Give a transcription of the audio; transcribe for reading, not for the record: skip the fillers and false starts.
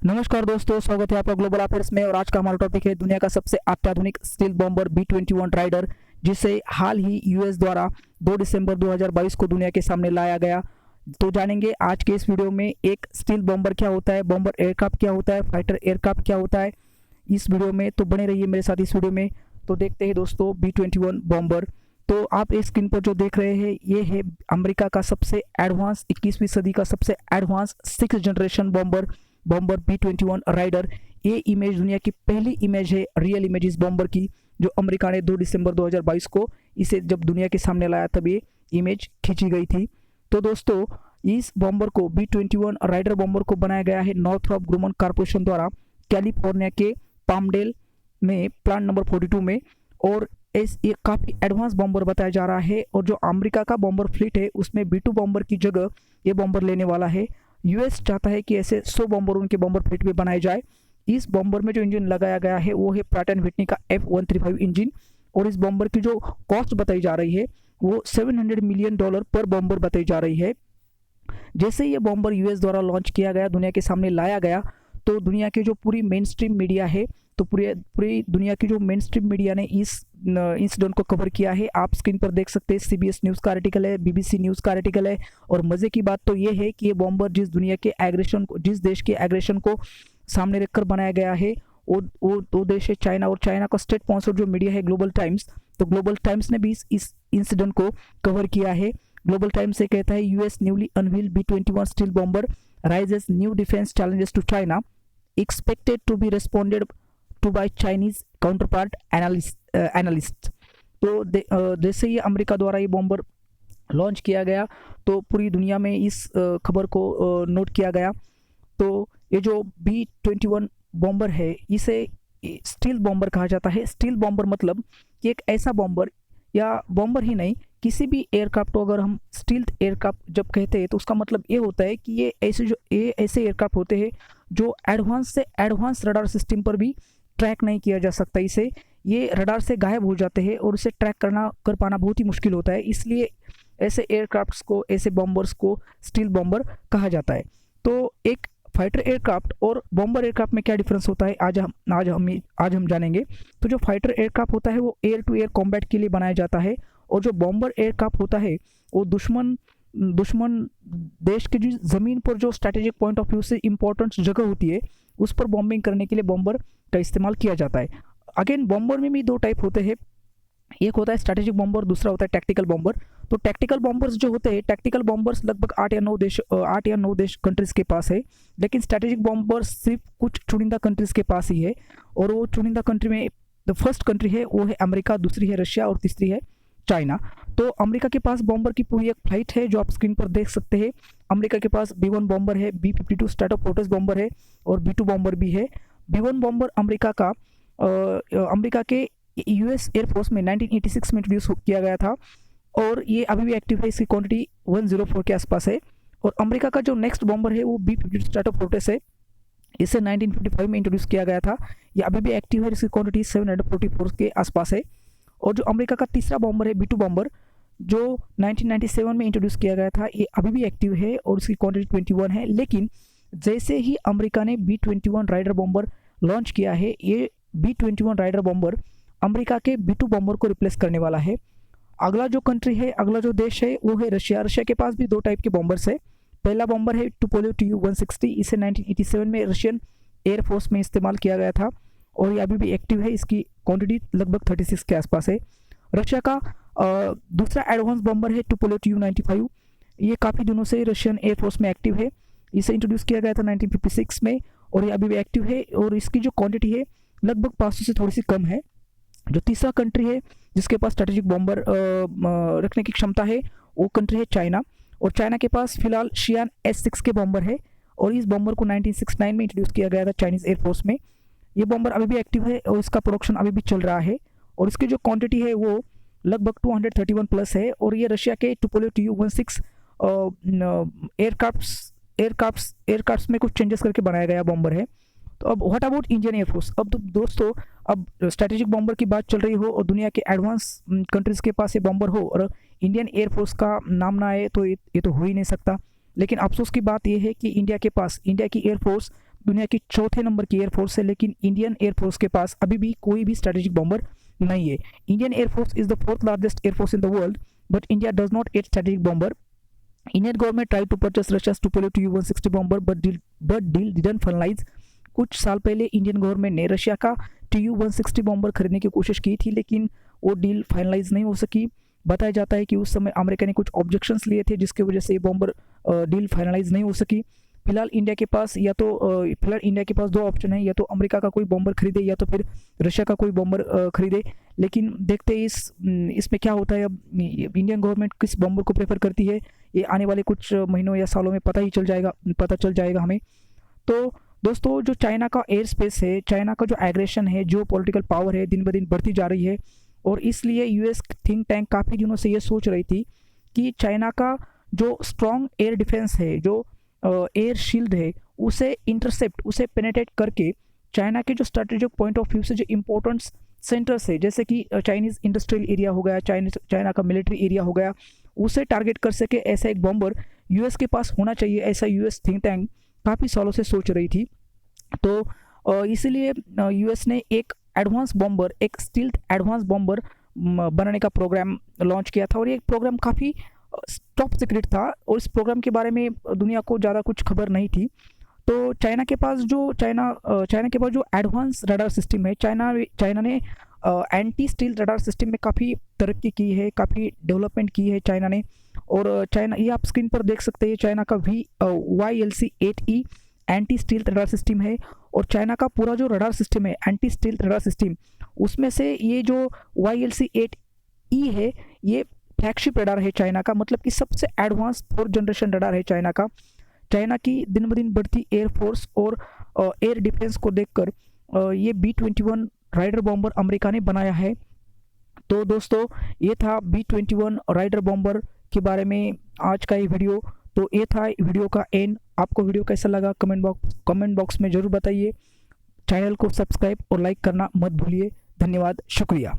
नमस्कार दोस्तों, स्वागत है आपका ग्लोबल अफेयर्स में। और आज का हमारा टॉपिक है दुनिया का सबसे अत्याधुनिक स्टील बॉम्बर B-21 राइडर, जिसे हाल ही यूएस द्वारा 2 दिसंबर 2022 को दुनिया के सामने लाया गया। तो जानेंगे आज के इस वीडियो में एक स्टील बॉम्बर क्या होता है, बॉम्बर एयरक्राफ्ट क्या होता है, फाइटर एयरक्राफ्ट क्या होता है इस वीडियो में। तो बने रहिए मेरे साथ इस वीडियो में। तो देखते हैं दोस्तों B-21 बॉम्बर। तो आप इस स्क्रीन पर जो देख रहे हैं ये है अमेरिका का सबसे एडवांस 21वीं सदी का सबसे advance 6th generation bomber B-21 Raider. ये इमेज दुनिया की पहली इमेज है, रियल इमेज इस बॉम्बर की, जो अमेरिका ने 2 दिसंबर 2022 को इसे जब दुनिया के सामने लाया तब ये इमेज खींची गई थी। तो दोस्तों इस बॉम्बर को B-21 राइडर बॉम्बर को बनाया गया है नॉर्थरॉप ग्रुमन कॉर्पोरेशन द्वारा कैलिफोर्निया के पामडेल में प्लांट नंबर 42 में। और ये काफ़ी एडवांस बॉम्बर बताया जा रहा है। और जो अमेरिका का बॉम्बर फ्लीट है उसमें B-2 बॉम्बर की जगह ये बॉम्बर लेने वाला है। यूएस चाहता है कि ऐसे 100 बॉम्बर उनके बॉम्बर फ्लीट में बनाए जाए। इस बॉम्बर में जो इंजन लगाया गया है वो है प्रैट एंड व्हिटनी का F135 इंजन। और इस बॉम्बर की जो कॉस्ट बताई जा रही है वो $700 मिलियन पर बॉम्बर बताई जा रही है। जैसे ये बॉम्बर यूएस द्वारा लॉन्च किया गया, दुनिया के सामने लाया गया, तो दुनिया के जो पूरी मेन स्ट्रीम मीडिया है, तो पूरी दुनिया की जो मेन स्ट्रीम मीडिया ने इस इंसिडेंट को कवर किया है। आप स्क्रीन पर देख सकते हैं, CBS न्यूज़ का आर्टिकल है, BBC न्यूज़ का आर्टिकल है। और मज़े की बात तो ये है कि ये बॉम्बर जिस देश के एग्रेशन को सामने रखकर बनाया गया है वो देश है चाइना। और चाइना का स्टेट स्पॉन्सर जो मीडिया है ग्लोबल टाइम्स, तो ग्लोबल टाइम्स ने भी इस इंसिडेंट को कवर किया है। ग्लोबल टाइम्स से कहता है US newly unveil B-21 stealth bomber raises new defence challenges to China, expected to be responded to by Chinese counterpart analyst. तो जैसे ही अमेरिका द्वारा ये बॉम्बर लॉन्च किया गया तो पूरी दुनिया में इस खबर को नोट किया गया। तो ये जो B-21 बॉम्बर है इसे स्टील बॉम्बर कहा जाता है। स्टील बॉम्बर मतलब कि एक ऐसा बॉम्बर, या बॉम्बर ही नहीं, किसी भी एयरक्राफ्ट को अगर हम स्टील्थ एयरक्राफ्ट जब कहते हैं तो उसका मतलब ये होता है कि ये ऐसे एयरक्राफ्ट होते हैं जो एडवांस से एडवांस रडार सिस्टम पर भी ट्रैक नहीं किया जा सकता। इसे ये रडार से गायब हो जाते हैं और इसे ट्रैक कर पाना बहुत ही मुश्किल होता है। इसलिए ऐसे एयरक्राफ्ट्स को, ऐसे बॉम्बर्स को स्टील बॉम्बर कहा जाता है। तो एक फाइटर एयरक्राफ्ट और बॉम्बर एयरक्राफ्ट में क्या डिफरेंस होता है आज हम जानेंगे। तो जो फाइटर एयरक्राफ्ट होता है वो एयर टू एयर कॉम्बैट के लिए बनाया जाता है। और जो बॉम्बर एयरक्राफ्ट होता है वो दुश्मन देश के जो ज़मीन पर जो स्ट्रैटेजिक पॉइंट ऑफ व्यू से इंपॉर्टेंट जगह होती है उस पर बॉम्बिंग करने के लिए बॉम्बर का इस्तेमाल किया जाता है। अगेन बॉम्बर में भी 2 टाइप होते हैं, एक होता है स्ट्रैटेजिक बॉम्बर, दूसरा होता है टैक्टिकल बॉम्बर। तो टैक्टिकल बॉम्बर्स जो होते हैं, टैक्टिकल बॉम्बर्स लगभग 8 या 9 देश कंट्रीज के पास है। लेकिन स्ट्रैटेजिक बॉम्बर्स सिर्फ कुछ चुनिंदा कंट्रीज के पास ही है। और वो चुनिंदा कंट्री में द फर्स्ट कंट्री है वो है अमेरिका, दूसरी है रशिया और तीसरी है चाइना। तो अमेरिका के पास बॉम्बर की पूरी एक फ्लाइट है जो आप स्क्रीन पर देख सकते हैं। अमेरिका के पास B-1 बॉम्बर है, B-52 स्ट्रैटोफोर्ट्रेस बॉम्बर है और B-2 बॉम्बर भी है। B-1 बॉम्बर अमेरिका के यूएस एयरफोर्स में 1986 में इंट्रोड्यूस किया गया था और ये अभी भी एक्टिव है। इसकी क्वांटिटी 104 के आसपास है। और अमेरिका का जो नेक्स्ट बॉम्बर है वो B-52 स्ट्रैटोफोर्ट्रेस है। इसे 1955 में इंट्रोड्यूस किया गया था, ये अभी भी एक्टिव है। इसकी क्वांटिटी 744 के आसपास है। और जो अमेरिका का तीसरा बॉम्बर है B-2 बॉम्बर, जो 1997 में इंट्रोड्यूस किया गया था, ये अभी भी एक्टिव है और इसकी क्वांटिटी 21 है। लेकिन जैसे ही अमेरिका ने B-21 राइडर बॉम्बर लॉन्च किया है, ये B-21 राइडर बॉम्बर अमेरिका के B-2 बॉम्बर को रिप्लेस करने वाला है। अगला जो देश है वो है रशिया। रशिया के पास भी 2 टाइप के बॉम्बर्स है। पहला बॉम्बर है Tupolev Tu-160, इसे 1987 में रशियन एयरफोर्स में इस्तेमाल किया गया था और ये अभी भी एक्टिव है। इसकी क्वांटिटी लगभग 36 के आसपास है। रशिया का दूसरा एडवांस बॉम्बर है Tupolev Tu-95, ये काफ़ी दिनों से रशियन एयरफोर्स में एक्टिव है। इसे इंट्रोड्यूस किया गया था 1956 में और ये अभी भी एक्टिव है और इसकी जो क्वांटिटी है लगभग 500 से थोड़ी सी कम है। जो तीसरा कंट्री है जिसके पास स्ट्रेटेजिक बॉम्बर रखने की क्षमता है वो कंट्री है चाइना। और चाइना के पास फिलहाल शियान S6 के बॉम्बर है और इस बॉम्बर को 1969 में इंट्रोड्यूस किया गया था चाइनीज़ एयरफोर्स में। ये बॉम्बर अभी भी एक्टिव है और इसका प्रोडक्शन अभी भी चल रहा है और इसकी जो क्वांटिटी है वो लगभग 231 प्लस है। और ये रशिया के Tupolev Tu-16 एयरक्राफ्ट्स में कुछ चेंजेस करके बनाया गया बॉम्बर है। तो अब व्हाट अबाउट इंडियन एयरफोर्स। अब तो दोस्तों अब स्ट्रैटेजिक बॉम्बर की बात चल रही हो और दुनिया के एडवांस कंट्रीज़ के पास ये बॉम्बर हो और इंडियन एयरफोर्स का नाम ना आए तो ये तो हो ही नहीं सकता। लेकिन अफसोस की बात यह है कि इंडिया की एयरफोर्स दुनिया की चौथे नंबर की एयरफोर्स है, लेकिन इंडियन एयरफोर्स के पास अभी भी कोई भी स्ट्रेटेजिक बॉम्बर नहीं है। Indian air force is the fourth largest air force in the world, but India does not at strategic bomber. Indian government try to purchase Russia's Tupolev Tu-160 bomber but deal didn't finalise. कुछ साल पहले Indian government ने Russia का Tu-160 bomber खरीदने की कोशिश की थी, लेकिन वो डील फाइनलाइज नहीं हो सकी। बताया जाता है कि उस समय अमेरिका ने कुछ ऑब्जेक्शंस लिए थे, जिसकी वजह से ये बॉम्बर डील फाइनलाइज नहीं हो सकी। फिलहाल इंडिया के पास दो ऑप्शन है, या तो अमेरिका का कोई बॉम्बर खरीदे या तो फिर रशिया का कोई बॉम्बर खरीदे। लेकिन देखते हैं इसमें क्या होता है। अब इंडियन गवर्नमेंट किस बॉम्बर को प्रेफर करती है, ये आने वाले कुछ महीनों या सालों में पता चल जाएगा हमें। तो दोस्तों, जो चाइना का एयर स्पेस है, चाइना का जो एग्रेशन है, जो पॉलिटिकल पावर है, दिन ब दिन बढ़ती जा रही है। और इसलिए यूएस थिंक टैंक काफ़ी दिनों से ये सोच रही थी कि चाइना का जो स्ट्रॉन्ग एयर डिफेंस है, जो एयर शील्ड है, उसे पेनेट्रेट करके चाइना के जो स्ट्रेटेजिक पॉइंट ऑफ व्यू से जो इम्पोर्टेंट सेंटर्स है, जैसे कि चाइनीज़ इंडस्ट्रियल एरिया हो गया, चाइना का मिलिट्री एरिया हो गया, उसे टारगेट कर सके ऐसा एक बॉम्बर यूएस के पास होना चाहिए, ऐसा यूएस थिंक टैंक काफ़ी सालों से सोच रही थी। तो इसीलिए यूएस ने एक स्टील्थ एडवांस बॉम्बर बनाने का प्रोग्राम लॉन्च किया था। और ये प्रोग्राम काफ़ी टॉप सीक्रेट था और इस प्रोग्राम के बारे में दुनिया को ज़्यादा कुछ खबर नहीं थी। तो चाइना के पास जो एडवांस रडार सिस्टम है, चाइना ने एंटी स्टील रडार सिस्टम में काफ़ी तरक्की की है, काफ़ी डेवलपमेंट की है चाइना ने। और चाइना, ये आप स्क्रीन पर देख सकते हैं, चाइना का YLC-8E anti steel radar system है। और चाइना का पूरा जो रडार सिस्टम है, एंटी स्टील रडार सिस्टम, उसमें से ये जो YLC-8E है, ये फ्लैगशिप रडार है चाइना का, मतलब कि सबसे एडवांस 4th जनरेशन रडार है चाइना का। चाइना की दिन ब दिन बढ़ती एयरफोर्स और एयर डिफेंस को देखकर ये B-21 राइडर बॉम्बर अमेरिका ने बनाया है। तो दोस्तों, ये था B-21 राइडर बॉम्बर के बारे में आज का ये वीडियो। तो ये था वीडियो का एंड। आपको वीडियो कैसा लगा कमेंट बॉक्स में ज़रूर बताइए। चैनल को सब्सक्राइब और लाइक करना मत भूलिए। धन्यवाद, शुक्रिया।